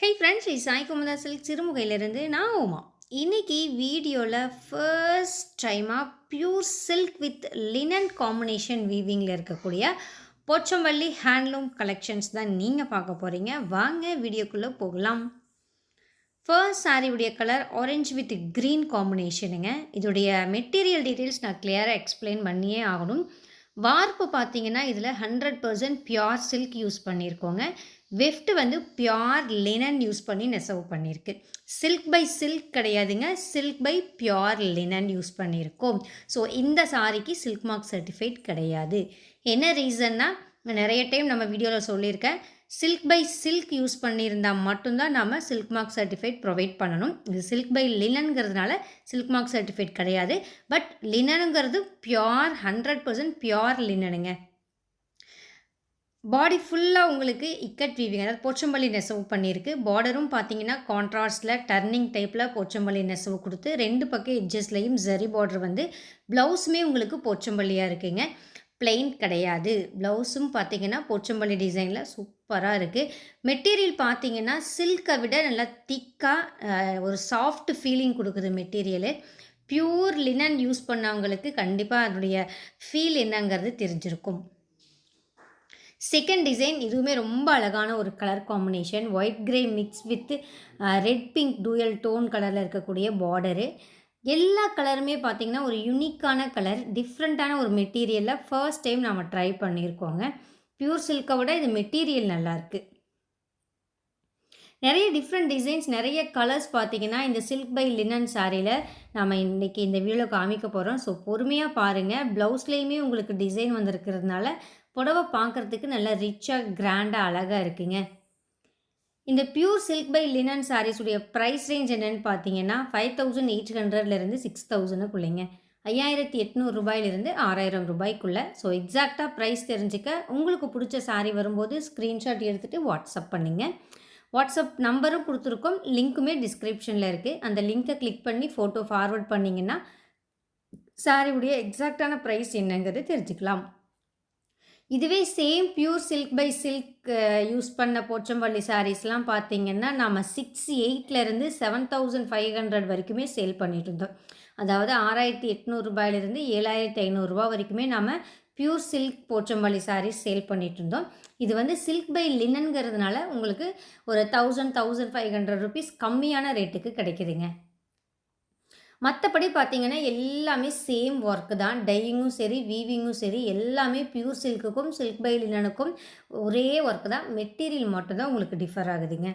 Hey friends, இது Sai Kumudha silk சிறுமுகையிலிருந்து நான் உமா. இன்னைக்கு வீடியோவில் ஃபர்ஸ்ட் டைமாக pure silk with linen combination வீவிங்கில் இருக்கக்கூடிய போச்சம்பள்ளி ஹேண்ட்லூம் கலெக்ஷன்ஸ் தான் நீங்கள் பார்க்க போகிறீங்க. வாங்க வீடியோக்குள்ளே போகலாம். ஃபர்ஸ்ட் சாரியுடைய கலர் ஆரஞ்சு வித் க்ரீன் காம்பினேஷனுங்க. இதோடைய மெட்டீரியல் டீட்டெயில்ஸ் நான் கிளியராக எக்ஸ்பிளைன் பண்ணியே ஆகணும். வார்ப்பு பார்த்தீங்கன்னா இதில் 100% பியோர் சில்க் யூஸ் பண்ணியிருக்கோங்க. வெஃப்ட் வந்து பியோர் லினன் யூஸ் பண்ணி நெசவு பண்ணியிருக்கு. சில்க் பை சில்க் கிடையாதுங்க, silk by pure linen use பண்ணியிருக்கோம். ஸோ இந்த சாரிக்கு சில்க் மார்க் சர்டிஃபைட் கிடையாது. என்ன ரீசன்னா, நிறைய டைம் நம்ம வீடியோவில் சொல்லியிருக்கேன், சில்க் பை சில்க் யூஸ் பண்ணியிருந்தால் மட்டும்தான் நம்ம சில்க் மார்க் சர்டிஃபைட் ப்ரொவைட் பண்ணணும். இது சில்க் பை லினனுங்கிறதுனால சில்க் மார்க் சர்டிஃபைட் கிடையாது. பட் லினனுங்கிறது பியோர் 100% பியோர் லினனுங்க. பாடி ஃபுல்லாக உங்களுக்கு இக்கட் வீவிங், அதாவது போச்சம்பள்ளி நெசவு பண்ணியிருக்கு. பார்டரும் பார்த்தீங்கன்னா கான்ட்ராஸ்டில் டர்னிங் டைப்பில் போச்சம்பள்ளி நெசவு கொடுத்து 2 பக்கம் எட்ஜஸ்லையும் ஜரி பார்டர் வந்து ப்ளவுஸுமே உங்களுக்கு போச்சம்பள்ளியாக இருக்குங்க. பிளெயின் கிடையாது. ப்ளவுஸும் பார்த்தீங்கன்னா போச்சம்பள்ளி டிசைனில் சூப்பராக இருக்குது. மெட்டீரியல் பார்த்தீங்கன்னா சில்கை விட நல்லா திக்காக ஒரு சாஃப்ட் ஃபீலிங் கொடுக்குது மெட்டீரியலு. பியூர் லினன் யூஸ் பண்ணவங்களுக்கு கண்டிப்பாக அதனுடைய ஃபீல் என்னங்கிறது தெரிஞ்சிருக்கும். செகண்ட் டிசைன் இதுவுமே ரொம்ப அழகான ஒரு colour combination. White grey mix with red pink dual tone கலரில் இருக்கக்கூடிய பார்டரு. எல்லா கலருமே பார்த்திங்கன்னா ஒரு யூனிக்கான கலர், டிஃப்ரெண்ட்டான ஒரு மெட்டீரியலில் ஃபர்ஸ்ட் டைம் நம்ம ட்ரை பண்ணியிருக்கோங்க. பியூர் சில்கை விட இது மெட்டீரியல் நல்லாயிருக்கு. நிறைய டிஃப்ரெண்ட் டிசைன்ஸ், நிறைய கலர்ஸ் பார்த்திங்கன்னா இந்த சில்க் பை லினன் சாரியில் நம்ம இன்றைக்கி இந்த வீடியோ காமிக்க போகிறோம். ஸோ பொறுமையாக பாருங்கள். ப்ளவுஸ்லேயுமே உங்களுக்கு டிசைன் வந்திருக்கிறதுனால புடவை பார்க்குறதுக்கு நல்லா ரிச்சாக கிராண்டாக அழகாக இருக்குங்க. இந்த பியூர் சில்க் பை லினன் சாரீஸுடைய ப்ரைஸ் ரேஞ்ச் என்னென்னு பார்த்தீங்கன்னா 5800லேருந்து 6000க்குள்ளேங்க. 5800 ரூபாயிலிருந்து 6000 ரூபாய்க்குள்ளே. ஸோ எக்ஸாக்டாக ப்ரைஸ் தெரிஞ்சுக்க உங்களுக்கு பிடிச்ச சாரீ வரும்போது ஸ்க்ரீன்ஷாட் எடுத்துகிட்டு வாட்ஸ்அப் பண்ணிங்க. வாட்ஸ்அப் நம்பரும் கொடுத்துருக்கோம், லிங்க்குமே டிஸ்கிரிப்ஷனில் இருக்குது. அந்த லிங்க்கை கிளிக் பண்ணி ஃபோட்டோ ஃபார்வர்ட் பண்ணிங்கன்னா சாரியுடைய எக்ஸாக்டான ப்ரைஸ் என்னங்கிறது தெரிஞ்சுக்கலாம். இதுவே same pure silk by silk use பண்ண போச்சம்பள்ளி சாரீஸ்லாம் பார்த்தீங்கன்னா நம்ம 6800லேருந்து 7500 வரைக்குமே சேல் பண்ணிட்டு இருந்தோம். அதாவது 6800 ரூபாயிலிருந்து 7500 ரூபா வரைக்குமே நம்ம pure silk Pochampally saris sale பண்ணிட்டு இருந்தோம். இது வந்து சில்க் பை லினனுங்கிறதுனால உங்களுக்கு ஒரு 1500 ருபீஸ் கம்மியான ரேட்டுக்கு கிடைக்குதுங்க. மற்றபடி பார்த்தீங்கன்னா எல்லாமே சேம் ஒர்க்கு தான். டையிங்கும் சரி, வீவிங்கும் சரி, எல்லாமே பியூர் சில்க்குக்கும் சில்க் பை லினனுக்கும் ஒரே ஒர்க்கு தான். மெட்டீரியல் மட்டும்தான் உங்களுக்கு டிஃபர் ஆகுதுங்க.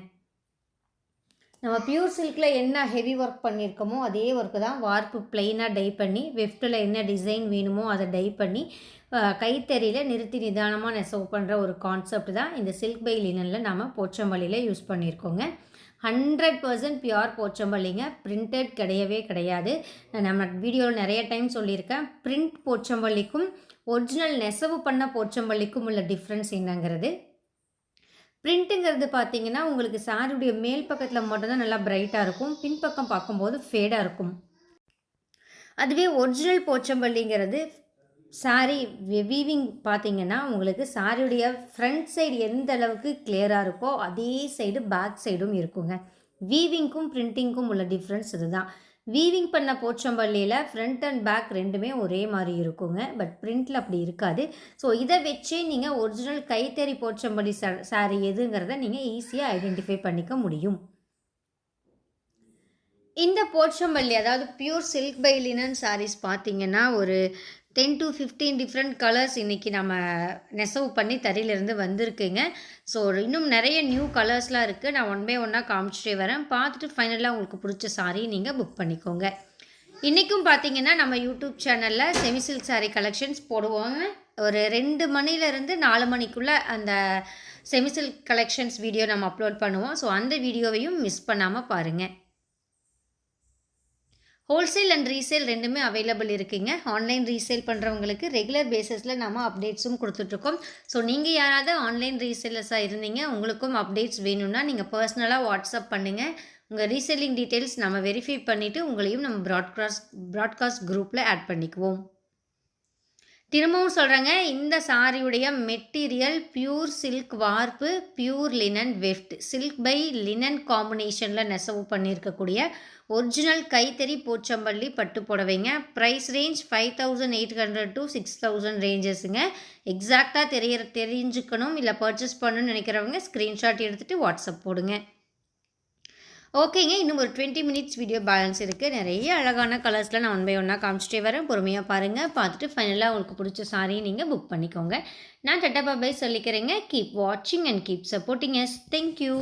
நம்ம பியூர் சில்கில் என்ன ஹெவி ஒர்க் பண்ணியிருக்கோமோ அதே ஒர்க்கு தான். வார்ப்பு பிளெயினாக டை பண்ணி, வெஃப்ட்டில் என்ன டிசைன் வேணுமோ அதை டை பண்ணி கைத்தறியில் நிறுத்தி நிதானமாக நெசவு பண்ணுற ஒரு கான்செப்ட் தான் இந்த சில்க் பை லினனில் நம்ம போச்சம்பள்ளியில் யூஸ் பண்ணியிருக்கோங்க. 100% பியோர் போச்சம்பள்ளிங்க. பிரிண்டட் கிடையவே கிடையாது. நம்ம வீடியோவில் நிறைய டைம் சொல்லியிருக்கேன், பிரிண்ட் போச்சம்பள்ளிக்கும் ஒரிஜினல் நெசவு பண்ண போச்சம்பள்ளிக்கும் உள்ள டிஃப்ரென்ஸ் என்னங்கிறது. பிரிண்ட்டுங்கிறது பார்த்தீங்கன்னா உங்களுக்கு சாரியுடைய மேல் பக்கத்தில் மட்டும்தான் நல்லா பிரைட்டாக இருக்கும், பின்பக்கம் பார்க்கும்போது ஃபேடாக இருக்கும். அதுவே ஒரிஜினல் போச்சம்பள்ளிங்கிறது சாரி வீவிங் பார்த்தீங்கன்னா உங்களுக்கு சாரியுடைய ஃப்ரண்ட் சைடு எந்த அளவுக்கு கிளியராக இருக்கோ அதே சைடு பேக் சைடும் இருக்குங்க. வீவிங்க்கும் பிரிண்டிங்க்கும் உள்ள டிஃப்ரென்ஸ் இதுதான். வீவிங் பண்ண போச்சம்பள்ளியில் ஃப்ரண்ட் அண்ட் பேக் ரெண்டுமே ஒரே மாதிரி இருக்குங்க. பட் பிரிண்டில் அப்படி இருக்காது. ஸோ இதை வச்சே நீங்கள் ஒரிஜினல் கைத்தறி போச்சம்பள்ளி சாரி எதுங்கிறத நீங்கள் ஈஸியாக ஐடென்டிஃபை பண்ணிக்க முடியும். இந்த போச்சம்பள்ளி அதாவது pure silk by linen saris பார்த்தீங்கன்னா ஒரு 10 to 15 டிஃப்ரெண்ட் கலர்ஸ் இன்றைக்கி நம்ம நெசவு பண்ணி தறியிலேருந்து வந்திருக்குங்க. ஸோ இன்னும் நிறைய நியூ கலர்ஸ்லாம் இருக்குது. நான் ஒன் பை ஒன்னாக காமிச்சிட்டே வரேன். பார்த்துட்டு ஃபைனலாக உங்களுக்கு பிடிச்ச சாரீ நீங்கள் புக் பண்ணிக்கோங்க. இன்றைக்கும் பார்த்தீங்கன்னா நம்ம யூடியூப் சேனலில் செமி சில்க் சாரீ கலெக்ஷன்ஸ் போடுவோங்க. ஒரு 2 மணிலேருந்து 4 மணிக்குள்ளே அந்த செமி சில்க் கலெக்ஷன்ஸ் வீடியோ நம்ம அப்லோட் பண்ணுவோம். ஸோ அந்த வீடியோவையும் மிஸ் பண்ணாமல் பாருங்கள். ஹோல்சேல் அண்ட் ரீசேல் ரெண்டுமே அவைலபிள் இருக்குங்க. ஆன்லைன் ரீசேல் பண்ணுறவங்களுக்கு ரெகுலர் பேசிஸில் நம்ம அப்டேட்ஸும் கொடுத்துட்ருக்கோம். ஸோ நீங்கள் யாராவது ஆன்லைன் ரீசேலர்ஸாக இருந்தீங்க, உங்களுக்கும் அப்டேட்ஸ் வேணும்னா நீங்கள் பர்சனலாக வாட்ஸ்அப் பண்ணுங்கள். உங்கள் ரீசேலிங் டீட்டெயில்ஸ் நம்ம வெரிஃபை பண்ணிவிட்டு உங்களையும் நம்ம ப்ராட்காஸ்ட் குரூப்பில் ஆட் பண்ணிக்குவோம். திரும்பவும் சொல்கிறேங்க, இந்த சாரியுடைய material pure silk warp, pure linen weft. Silk by linen காம்பினேஷனில் நெசவு பண்ணியிருக்கக்கூடிய ஒரிஜினல் கைத்தறி போச்சம்பள்ளி பட்டு புடவைங்க. ப்ரைஸ் ரேஞ்ச் 5800 to 6000 ரேஞ்சஸுங்க. எக்ஸாக்டாக தெரிஞ்சுக்கணும் இல்லை பர்ச்சேஸ் பண்ணணும்னு நினைக்கிறவங்க ஸ்க்ரீன்ஷாட் எடுத்துகிட்டு வாட்ஸ்அப் போடுங்க. ஓகேங்க, இன்னும் ஒரு 20 மினிட்ஸ் வீடியோ பேலன்ஸ் இருக்குது. நிறைய அழகான கலர்ஸில் நான் 1 by 1 காமிச்சிட்டே வரேன். பொறுமையாக பாருங்கள். பார்த்துட்டு ஃபைனலாக உங்களுக்கு பிடிச்ச சாரியை நீங்கள் புக் பண்ணிக்கோங்க. நான் டட்டா பாய் சொல்லிக்கிறேங்க. கீப் வாட்சிங் and keep supporting us. Thank you.